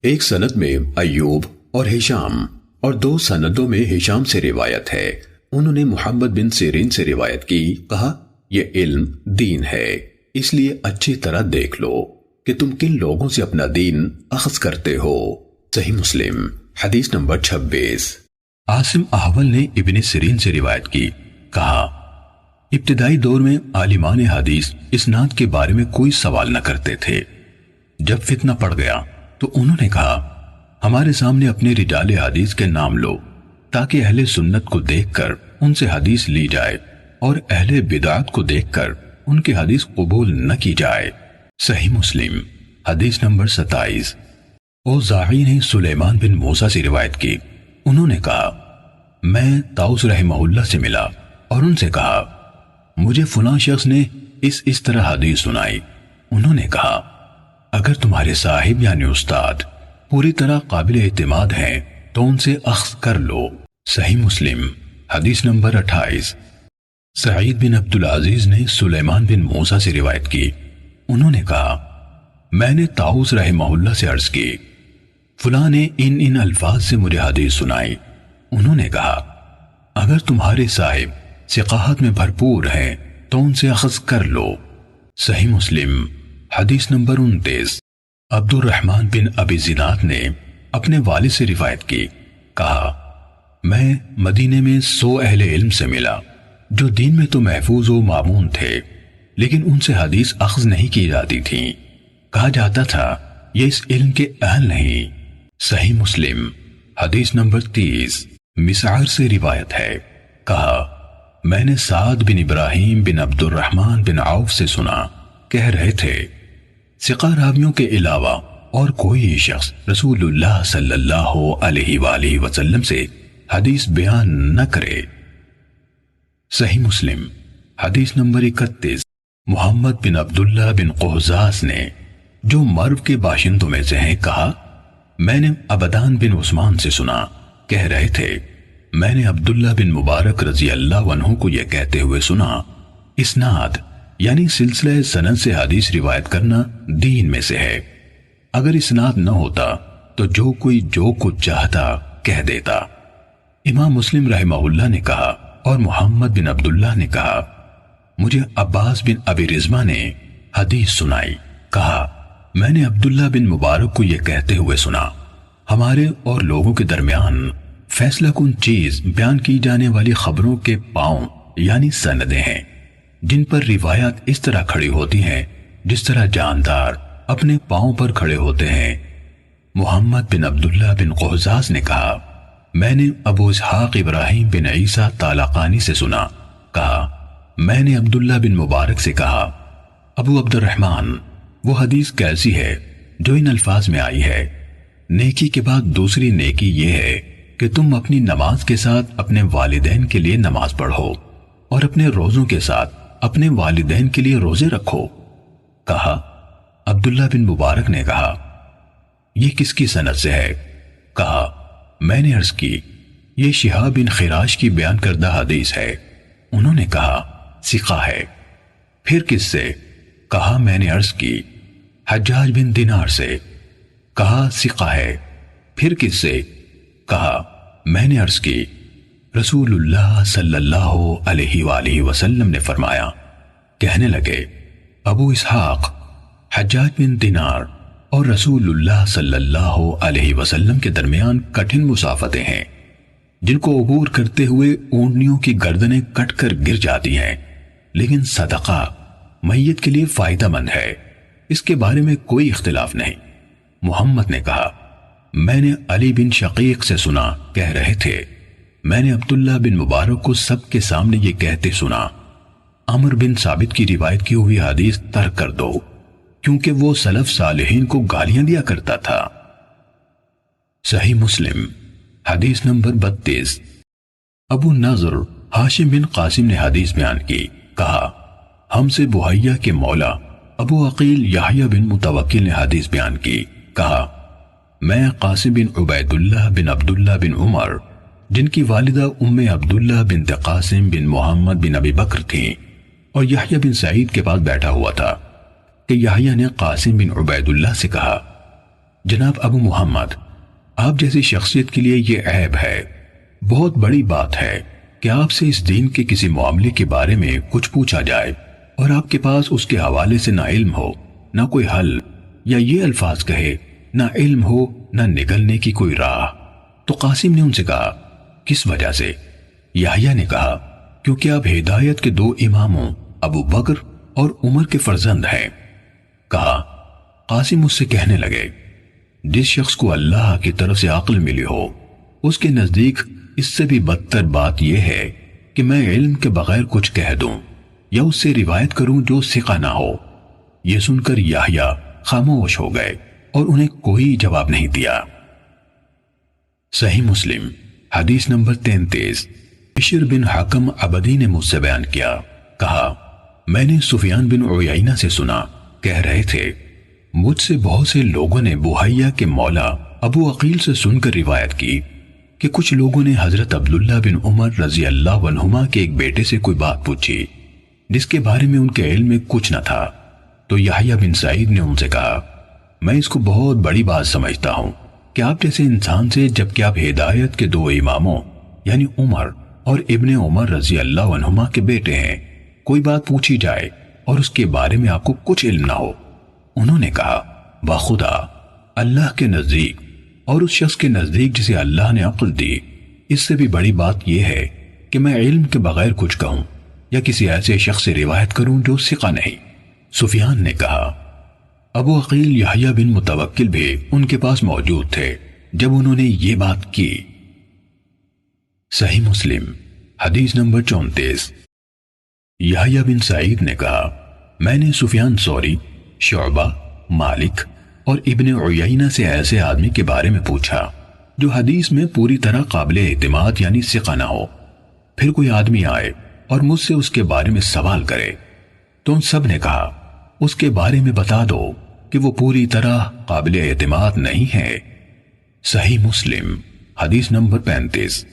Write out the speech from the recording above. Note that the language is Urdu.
ایک سند میں ایوب اور ہشام اور دو سندوں میں ہشام سے روایت ہے، انہوں نے محمد بن سیرین سے روایت کی، کہا یہ علم دین ہے، اس لیے اچھی طرح دیکھ لو کہ تم کن لوگوں سے اپنا دین اخذ کرتے ہو۔ صحیح مسلم حدیث نمبر 26۔ عاصم احول نے ابن سیرین سے روایت کی، کہا ابتدائی دور میں عالمان حدیث اسناد کے بارے میں کوئی سوال نہ کرتے تھے، جب فتنہ پڑ گیا تو انہوں نے کہا ہمارے سامنے اپنے رجال حدیث کے نام لو تاکہ اہل سنت کو دیکھ کر ان سے حدیث لی جائے اور اہل بدعت کو دیکھ کر ان کی حدیث قبول نہ کی جائے۔ صحیح مسلم حدیث نمبر 27۔ اوزاعی نے سلیمان بن موسیٰ سے روایت کی، انہوں نے کہا میں طاؤس رحمہ اللہ سے ملا اور ان سے کہا مجھے فلاں شخص نے اس طرح حدیث سنائی۔ انہوں نے کہا اگر تمہارے صاحب یعنی استاد پوری طرح قابل اعتماد ہیں تو ان سے اخذ کر لو۔ صحیح مسلم حدیث نمبر 28۔ سعید بن عبدالعزیز نے سلیمان بن موسیٰ سے روایت کی، انہوں نے کہا میں نے طاؤس رحمہ اللہ سے عرض کی فلاں نے ان الفاظ سے مجھے حدیث سنائی۔ انہوں نے کہا اگر تمہارے صاحب ثقاہت میں بھرپور ہیں تو ان سے اخذ کر لو۔ صحیح مسلم حدیث نمبر 29۔ عبد الرحمن بن ابی زناد نے اپنے والد سے روایت کی، کہا میں مدینے میں 100 اہل علم سے ملا جو دین میں تو محفوظ و معمون تھے لیکن ان سے حدیث اخذ نہیں کی جاتی تھی، کہا جاتا تھا یہ اس علم کے اہل نہیں۔ صحیح مسلم حدیث نمبر 30۔ مسعر سے روایت ہے، کہا میں نے سعد بن ابراہیم بن عبد الرحمن بن عوف سے سنا، کہہ رہے تھے ثقہ راویوں کے علاوہ اور کوئی شخص رسول اللہ صلی اللہ علیہ وآلہ وسلم سے حدیث بیان نہ کرے۔ صحیح مسلم حدیث نمبر 31۔ محمد بن عبداللہ بن قہزاز نے جو مرو کے باشندوں میں سے ہیں کہا میں نے عبدان بن عثمان سے سنا، کہہ رہے تھے میں نے عبداللہ بن مبارک رضی اللہ عنہ کو یہ کہتے ہوئے سنا اسناد یعنی سلسلہ سند سے حدیث روایت کرنا دین میں سے ہے، اگر اسناد نہ ہوتا تو جو کوئی جو کچھ چاہتا کہہ دیتا۔ امام مسلم رحمہ اللہ نے کہا اور محمد بن عبداللہ نے کہا مجھے عباس بن ابی رزمہ نے حدیث سنائی، کہا میں نے عبداللہ بن مبارک کو یہ کہتے ہوئے سنا ہمارے اور لوگوں کے درمیان فیصلہ کن چیز بیان کی جانے والی خبروں کے پاؤں یعنی سندیں ہیں جن پر روایات اس طرح کھڑی ہوتی ہیں جس طرح جاندار اپنے پاؤں پر کھڑے ہوتے ہیں۔ محمد بن عبداللہ بن قہزاز نے کہا میں نے ابو اسحاق ابراہیم بن عیسیٰ طالقانی سے سنا، کہا میں نے عبداللہ بن مبارک سے کہا ابو عبد الرحمن وہ حدیث کیسی ہے جو ان الفاظ میں آئی ہے نیکی کے بعد دوسری نیکی یہ ہے کہ تم اپنی نماز کے ساتھ اپنے والدین کے لیے نماز پڑھو اور اپنے روزوں کے ساتھ اپنے والدین کے لیے روزے رکھو۔ کہا عبداللہ بن مبارک نے کہا یہ کس کی سند سے ہے؟ کہا میں نے عرض کی یہ شہاب بن خراش کی بیان کردہ حدیث ہے۔ انہوں نے کہا ثقہ ہے۔ پھر کس سے؟ کہا میں نے عرض کی حجاج بن دینار سے۔ کہا ثقہ ہے۔ پھر کس سے؟ کہا میں نے عرض کی رسول اللہ صلی اللہ علیہ وآلہ وسلم نے فرمایا۔ کہنے لگے ابو اسحاق حجاج بن دینار اور رسول اللہ صلی اللہ علیہ وسلم کے درمیان کٹھن مسافتیں ہیں جن کو عبور کرتے ہوئے اونٹنیوں کی گردنیں کٹ کر گر جاتی ہیں، لیکن صدقہ میت کے لیے فائدہ مند ہے، اس کے بارے میں کوئی اختلاف نہیں۔ محمد نے کہا میں نے علی بن شقیق سے سنا، کہہ رہے تھے میں نے عبداللہ بن مبارک کو سب کے سامنے یہ کہتے سنا عمر بن ثابت کی روایت کی ہوئی حدیث ترک کر دو کیونکہ وہ سلف صالحین کو گالیاں دیا کرتا تھا۔ صحیح مسلم حدیث نمبر 32۔ ابو نضر ہاشم بن قاسم نے حدیث بیان کی، کہا ہم سے بحیہ کے مولا ابو عقیل یحییٰ بن متوکل نے حدیث بیان کی، کہا میں قاسم بن عبید اللہ بن عبداللہ بن عمر جن کی والدہ ام عبداللہ بنت قاسم بن محمد بن ابی بکر تھیں اور یحییٰ بن سعید کے پاس بیٹھا ہوا تھا کہ یحییٰ نے قاسم بن عبید اللہ سے کہا جناب ابو محمد، آپ جیسی شخصیت کے لیے یہ عیب ہے، بہت بڑی بات ہے کہ آپ سے اس دین کے کسی معاملے کے بارے میں کچھ پوچھا جائے اور آپ کے پاس اس کے حوالے سے نہ علم ہو نہ کوئی حل، یا یہ الفاظ کہے نہ علم ہو نہ نگلنے کی کوئی راہ۔ تو قاسم نے ان سے کہا، کس وجہ سے؟ یحییٰ نے کہا، کیونکہ آپ ہدایت کے دو اماموں ابو بکر اور عمر کے فرزند ہیں۔ کہا، قاسم اس سے کہنے لگے، جس شخص کو اللہ کی طرف سے عقل ملی ہو اس کے نزدیک اس سے بھی بدتر بات یہ ہے کہ میں علم کے بغیر کچھ کہہ دوں یا اس سے روایت کروں جو ثقہ نہ ہو۔ یہ سن کر یحییٰ خاموش ہو گئے اور انہیں کوئی جواب نہیں دیا۔ صحیح مسلم حدیث نمبر 33۔ بشر بن حکم عبدی نے مجھ سے بیان کیا، کہا، میں نے سفیان بن عیینہ سے سنا، کہہ رہے تھے، مجھ سے بہت سے لوگوں نے بحیہ کے مولا ابو عقیل سے سن کر روایت کی کہ کچھ لوگوں نے حضرت عبداللہ بن عمر رضی اللہ عنہما کے ایک بیٹے سے کوئی بات پوچھی جس کے بارے میں ان کے علم میں کچھ نہ تھا، تو یحییٰ بن سعید نے ان سے کہا، میں اس کو بہت بڑی بات سمجھتا ہوں کہ آپ جیسے انسان سے، جبکہ آپ ہدایت کے دو اماموں یعنی عمر اور ابن عمر رضی اللہ عنہما کے بیٹے ہیں، کوئی بات پوچھی جائے اور اس کے بارے میں آپ کو کچھ علم نہ ہو۔ انہوں نے کہا، بخدا، اللہ کے نزدیک اور اس شخص کے نزدیک جسے اللہ نے عقل دی، اس سے بھی بڑی بات یہ ہے کہ میں علم کے بغیر کچھ کہوں یا کسی ایسے شخص سے روایت کروں جو ثقہ نہیں۔ سفیان نے کہا، ابو عقیل یحییٰ بن متوکل بھی ان کے پاس موجود تھے جب انہوں نے یہ بات کی۔ صحیح مسلم حدیث نمبر 34۔ یحییٰ بن سعید نے کہا، میں نے سفیان ثوری، شعبہ، مالک اور ابن عیینہ سے ایسے آدمی کے بارے میں پوچھا جو حدیث میں پوری طرح قابل اعتماد یعنی ثقہ نہ ہو۔ پھر کوئی آدمی آئے اور مجھ سے اس کے بارے میں سوال کرے تو ان سب نے کہا، اس کے بارے میں بتا دو کہ وہ پوری طرح قابل اعتماد نہیں ہے۔ صحیح مسلم حدیث نمبر 35۔